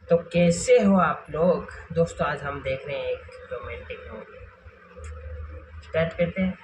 तो कैसे हो आप लोग दोस्तों। आज हम देख रहे हैं एक रोमांटिक मूवी। स्टार्ट करते हैं।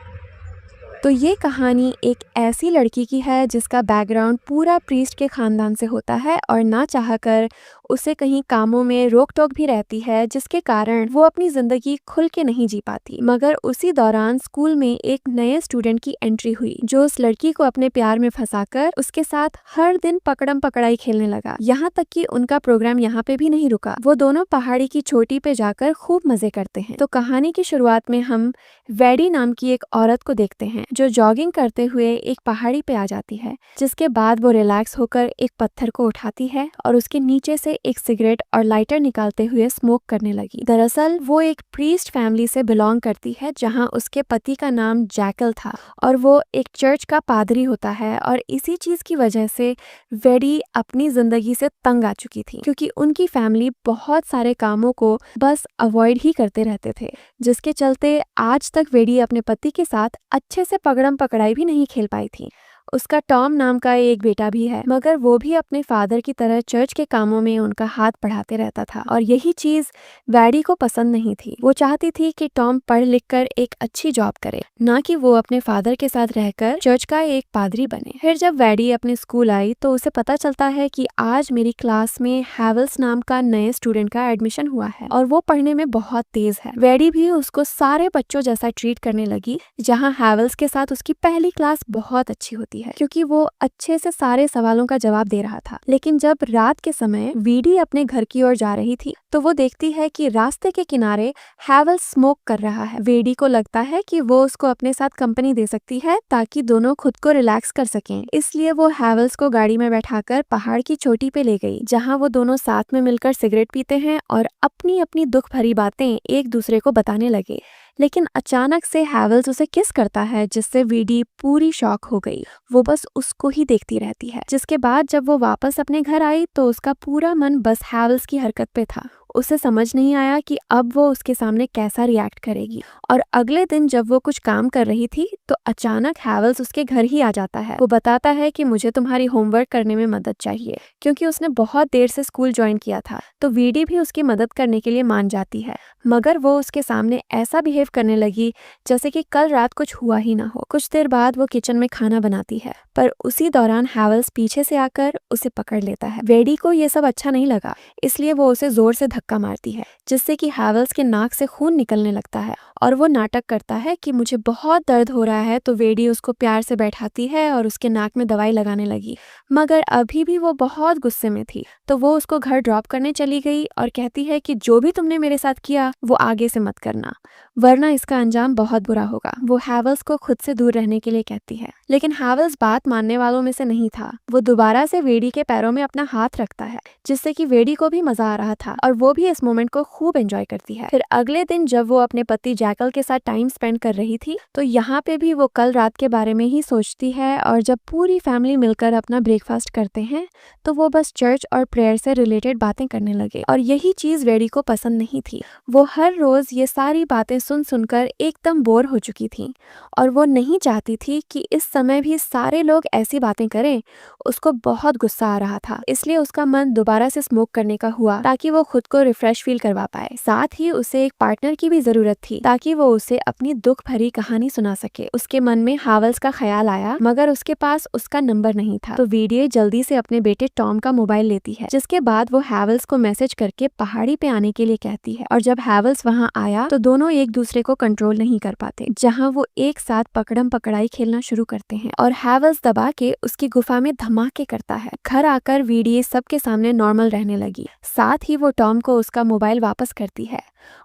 तो ये कहानी एक ऐसी लड़की की है जिसका बैकग्राउंड पूरा प्रीस्ट के खानदान से होता है और ना चाहकर उसे कहीं कामों में रोक टोक भी रहती है, जिसके कारण वो अपनी जिंदगी खुल के नहीं जी पाती। मगर उसी दौरान स्कूल में एक नए स्टूडेंट की एंट्री हुई जो उस लड़की को अपने प्यार में फंसाकर उसके साथ हर दिन पकड़म पकड़ाई खेलने लगा। यहाँ तक कि उनका प्रोग्राम यहाँ पे भी नहीं रुका, वो दोनों पहाड़ी की चोटी पे जाकर खूब मजे करते हैं। तो कहानी की शुरुआत में हम वेडी नाम की एक औरत को देखते हैं जो जॉगिंग करते हुए एक पहाड़ी पे आ जाती है, जिसके बाद वो रिलैक्स होकर एक पत्थर को उठाती है और उसके नीचे से एक सिगरेट और लाइटर निकालते हुए स्मोक करने लगी। दरअसल वो एक प्रीस्ट फैमिली से बिलोंग करती है जहाँ उसके पति का नाम जैकल था और वो एक चर्च का पादरी होता है। और इसी चीज की वजह से वेडी अपनी जिंदगी से तंग आ चुकी थी, क्योंकि उनकी फैमिली बहुत सारे कामों को बस अवॉइड ही करते रहते थे, जिसके चलते आज तक वेडी अपने पति के साथ अच्छे से पकड़म पकड़ाई भी नहीं खेल पाई थी। उसका टॉम नाम का एक बेटा भी है, मगर वो भी अपने फादर की तरह चर्च के कामों में उनका हाथ बढ़ाते रहता था और यही चीज वैडी को पसंद नहीं थी। वो चाहती थी कि टॉम पढ़ लिख कर एक अच्छी जॉब करे, ना कि वो अपने फादर के साथ रहकर चर्च का एक पादरी बने। फिर जब वैडी अपने स्कूल आई तो उसे पता चलता है कि आज मेरी क्लास में हैवल्स नाम का नए स्टूडेंट का एडमिशन हुआ है और वो पढ़ने में बहुत तेज है। वैडी भी उसको सारे बच्चों जैसा ट्रीट करने लगी, जहाँ हैवल्स के साथ उसकी पहली क्लास बहुत अच्छी होती है क्योंकि वो अच्छे से सारे सवालों का जवाब दे रहा था। लेकिन जब रात के समय वीडी अपने घर की ओर जा रही थी तो वो देखती है कि रास्ते के किनारे हैवल्स स्मोक कर रहा है। वेडी को लगता है कि वो उसको अपने साथ कंपनी दे सकती है ताकि दोनों खुद को रिलैक्स कर सकें, इसलिए वो हैवल्स को गाड़ी में बैठाकर पहाड़ की चोटी पे ले गई, जहाँ वो दोनों साथ में मिलकर सिगरेट पीते हैं और अपनी अपनी दुख भरी बातें एक दूसरे को बताने लगे। लेकिन अचानक से हैवल्स उसे किस करता है, जिससे वीडी पूरी शॉक हो गई। वो बस उसको ही देखती रहती है। जिसके बाद जब वो वापस अपने घर आई तो उसका पूरा मन बस हैवल्स की हरकत पे था। उसे समझ नहीं आया कि अब वो उसके सामने कैसा रिएक्ट करेगी। और अगले दिन जब वो कुछ काम कर रही थी तो अचानक हैवल्स उसके घर ही आ जाता है। वो बताता है कि मुझे तुम्हारी होमवर्क करने में मदद चाहिए, क्योंकि उसने बहुत देर से स्कूल ज्वाइन किया था। तो वीडी भी उसकी मदद करने के लिए मान जाती है, मगर वो उसके सामने ऐसा बिहेव करने लगी जैसे कि कल रात कुछ हुआ ही ना हो। कुछ देर बाद वो किचन में खाना बनाती है, पर उसी दौरान हैवल्स पीछे से आकर उसे पकड़ लेता है। वेडी को ये सब अच्छा नहीं लगा, इसलिए वो उसे जोर से धक्का मारती है, जिससे कि हैवल्स के नाक से खून निकलने लगता है और वो नाटक करता है कि मुझे बहुत दर्द हो रहा है। तो वेडी उसको प्यार से बैठाती है और उसके नाक में दवाई लगाने लगी, मगर अभी भी वो बहुत गुस्से में थी। तो वो उसको घर ड्रॉप करने चली गई और कहती है कि जो भी तुमने मेरे साथ किया वो आगे से मत करना, वरना इसका अंजाम बहुत बुरा होगा। वो हैवल्स को खुद से दूर रहने के लिए कहती है, लेकिन हैवल्स बात मानने वालों में से नहीं था। वो दोबारा से वेडी के पैरों में अपना हाथ रखता है, जिससे कि वेडी को भी मजा आ रहा था और वो भी इस मोमेंट को खूब एंजॉय करती है। फिर अगले दिन जब वो अपने पति जैकल के साथ टाइम स्पेंड कर रही थी तो यहाँ पे भी वो कल रात के बारे में ही सोचती है। और जब पूरी फैमिली मिलकर अपना ब्रेकफास्ट करते हैं तो वो बस चर्च और प्रेयर से रिलेटेड बातें करने लगे और यही चीज वेडी को पसंद नहीं थी। वो हर रोज ये सारी बातें सुन सुनकर एकदम बोर हो चुकी थी और वो नहीं चाहती थी कि इस समय भी सारे लोग ऐसी बातें करें। उसको बहुत गुस्सा आ रहा था, इसलिए उसका मन दोबारा से स्मोक करने का हुआ ताकि वो खुद को रिफ्रेश फील करवा पाए। साथ ही उसे एक पार्टनर की भी जरूरत थी ताकि वो उसे अपनी दुख भरी कहानी सुना सके। उसके मन में हैवल्स का ख्याल आया, मगर उसके पास उसका नंबर नहीं था। तो वीडियो जल्दी से अपने बेटे टॉम का मोबाइल लेती है, जिसके बाद वो हैवल्स को मैसेज करके पहाड़ी पे आने के लिए कहती है। और जब हैवल्स वहाँ आया तो दोनों एक दूसरे को कंट्रोल नहीं कर पाते, जहाँ वो एक साथ पकड़म पकड़ाई खेलना शुरू करते हैं और हैवल्स दबा के उसकी गुफा में धमाके करता है। घर आकर वीडियो सबके सामने नॉर्मल रहने लगी। साथ ही वो टॉम को उसका मोबाइल वापस करती है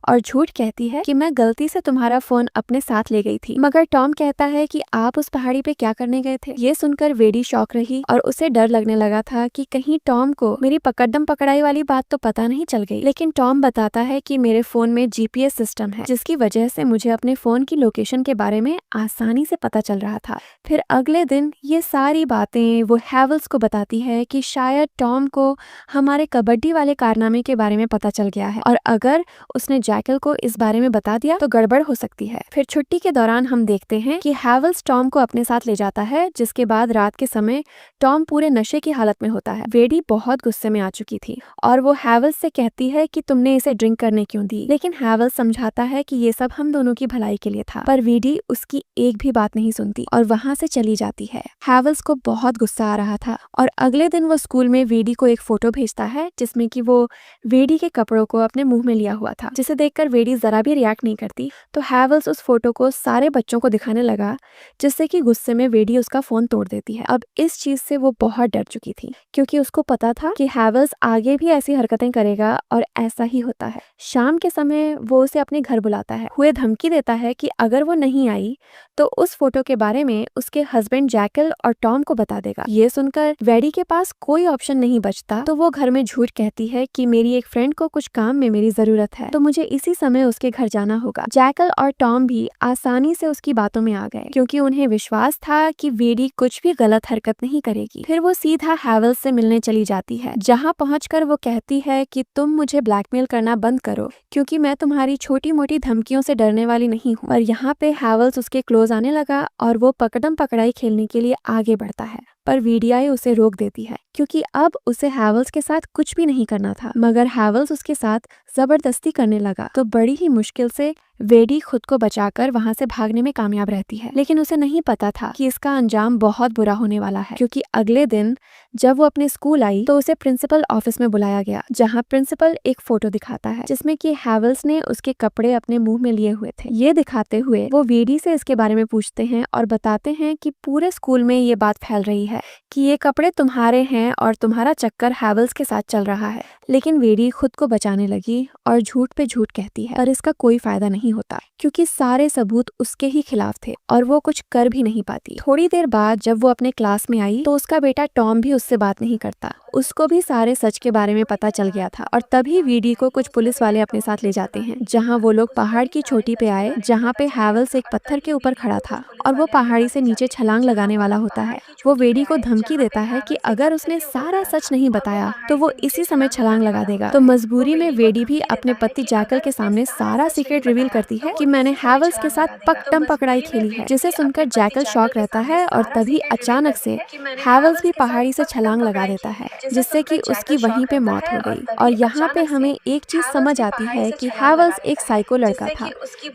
और झूठ कहती है कि मैं गलती से तुम्हारा फोन अपने साथ ले गई थी। मगर टॉम कहता है कि आप उस पहाड़ी पे क्या करने गए थे। ये सुनकर वेडी शॉक रही और उसे डर लगने लगा था कि कहीं टॉम को मेरी पकड़म पकड़ाई वाली बात तो पता नहीं चल गई। लेकिन टॉम बताता है कि मेरे फोन में जीपीएस सिस्टम है, जिसकी वजह से मुझे अपने फोन की लोकेशन के बारे में आसानी से पता चल रहा था। फिर अगले दिन ये सारी बातें वो हैवल्स को बताती है कि शायद टॉम को हमारे कबड्डी वाले कारनामे के बारे में पता चल गया है और अगर उसने जैकल को इस बारे में बता दिया तो गड़बड़ हो सकती है। फिर छुट्टी के दौरान हम देखते हैं कि हैवेल्स टॉम को अपने साथ ले जाता है, जिसके बाद रात के समय टॉम पूरे नशे की हालत में होता है। वेडी बहुत गुस्से में आ चुकी थी और वो हैवेल्स से कहती है कि तुमने इसे ड्रिंक करने क्यों दी, लेकिन हैवेल्स समझाता है कि ये सब हम दोनों की भलाई के लिए था, पर वेडी उसकी एक भी बात नहीं सुनती और वहां से चली जाती है। हैवेल्स को बहुत गुस्सा आ रहा था और अगले दिन वो स्कूल में वेडी को एक फोटो भेजता है जिसमें कि वो वेडी के कपड़ों को अपने मुंह में लिया हुआ था, जिसे देखकर वेडी जरा भी रिएक्ट नहीं करती। तो हैवेल्स उस फोटो को सारे बच्चों को दिखाने लगा, जिससे कि गुस्से में वेडी उसका फोन तोड़ देती है। अब इस चीज से वो बहुत डर चुकी थी क्योंकि उसको पता था कि हैवेल्स आगे भी ऐसी हरकतें करेगा और ऐसा ही होता है। शाम के समय वो उसे अपने घर बुलाता है, हुए धमकी देता है कि अगर वो नहीं आई तो उस फोटो के बारे में उसके हस्बैंड जैकल और टॉम को बता देगा। ये सुनकर वेडी के पास कोई ऑप्शन नहीं बचता, तो वो घर में झूठ कहती है कि मेरी एक फ्रेंड को कुछ काम में मेरी जरूरत है, तो मुझे इसी समय उसके घर जाना होगा। जैकल और टॉम भी आसानी से उसकी बातों में आ गए क्योंकि उन्हें विश्वास था कि वेडी कुछ भी गलत हरकत नहीं करेगी। फिर वो सीधा हैवेल्स से मिलने चली जाती है, जहाँ पहुंचकर वो कहती है कि तुम मुझे ब्लैकमेल करना बंद करो क्योंकि मैं तुम्हारी छोटी मोटी धमकियों से डरने वाली नहीं हूँ। और यहाँ पे हैवेल्स उसके क्लोज आने लगा और वो पकड़म पकड़ाई खेलने के लिए आगे बढ़ता है, पर वीडियाई उसे रोक देती है क्योंकि अब उसे हैवेल्स के साथ कुछ भी नहीं करना था, मगर हैवेल्स उसके साथ जबरदस्ती करने लगा। तो बड़ी ही मुश्किल से वेडी खुद को बचाकर वहां से भागने में कामयाब रहती है, लेकिन उसे नहीं पता था कि इसका अंजाम बहुत बुरा होने वाला है क्योंकि अगले दिन जब वो अपने स्कूल आई तो उसे प्रिंसिपल ऑफिस में बुलाया गया, जहां प्रिंसिपल एक फोटो दिखाता है जिसमें कि हैवेल्स ने उसके कपड़े अपने मुंह में लिए हुए थे। ये दिखाते हुए वो वेडी से इसके बारे में पूछते हैं और बताते हैं कि पूरे स्कूल में ये बात फैल रही है कि ये कपड़े तुम्हारे हैं और तुम्हारा चक्कर हैवेल्स के साथ चल रहा है। लेकिन वेडी खुद को बचाने लगी और झूठ पे झूठ कहती है, पर इसका कोई फायदा नहीं होता क्योंकि सारे सबूत उसके ही खिलाफ थे और वो कुछ कर भी नहीं पाती। थोड़ी देर बाद जब वो अपने क्लास में आई तो उसका बेटा टॉम भी उससे बात नहीं करता, उसको भी सारे सच के बारे में पता चल गया था। और तभी वेडी को कुछ पुलिस वाले अपने साथ ले जाते हैं, जहाँ वो लोग पहाड़ की चोटी पे आए जहाँ पे हैवेल्स एक पत्थर के ऊपर खड़ा था और वो पहाड़ी से नीचे छलांग लगाने वाला होता है। वो वेडी को धमकी देता है कि अगर उसने सारा सच नहीं बताया तो वो इसी समय छलांग लगा देगा। तो मजबूरी में वेडी भी अपने पति जैकल के सामने सारा सीक्रेट रिवील करती है कि मैंने हैवेल्स के साथ पकड़म पकड़ाई खेली है, जिसे सुनकर जैकल शॉक रहता है और तभी अचानक से हैवेल्स भी पहाड़ी से छलांग लगा देता है, जिससे कि उसकी वहीं पे मौत हो गई। और यहाँ पे हमें एक चीज समझ आती है कि हैवेल्स एक साइको लड़का था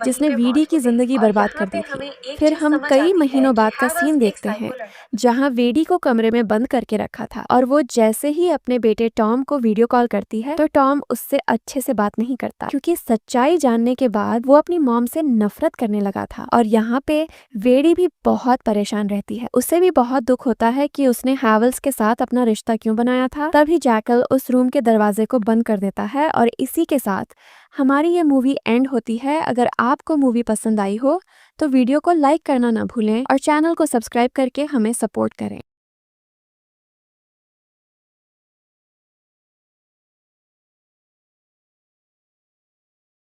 जिसने वेडी की जिंदगी बर्बाद कर दी थी। फिर हम कई महीनों बाद का सीन देखते हैं जहाँ वेडी को कमरे में बंद करके रखा था और वो जैसे ही अपने बेटे टॉम को वीडियो कॉल करती है तो टॉम उससे अच्छे से बात नहीं करता क्योंकि सच्चाई जानने के बाद वो अपनी मॉम से नफरत करने लगा था। और यहाँ पे वेडी भी बहुत परेशान रहती है, उसे भी बहुत दुख होता है कि उसने हैवेल्स के साथ अपना रिश्ता क्यों बनाया था। तभी जैकल उस रूम के दरवाजे को बंद कर देता है और इसी के साथ हमारी ये मूवी एंड होती है। अगर आपको मूवी पसंद आई हो तो वीडियो को लाइक करना ना भूलें और चैनल को सब्सक्राइब करके हमें सपोर्ट करें।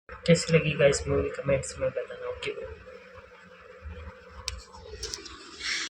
कैसी लगी गाइस मूवी, कमेंट्स में बताना। ओके।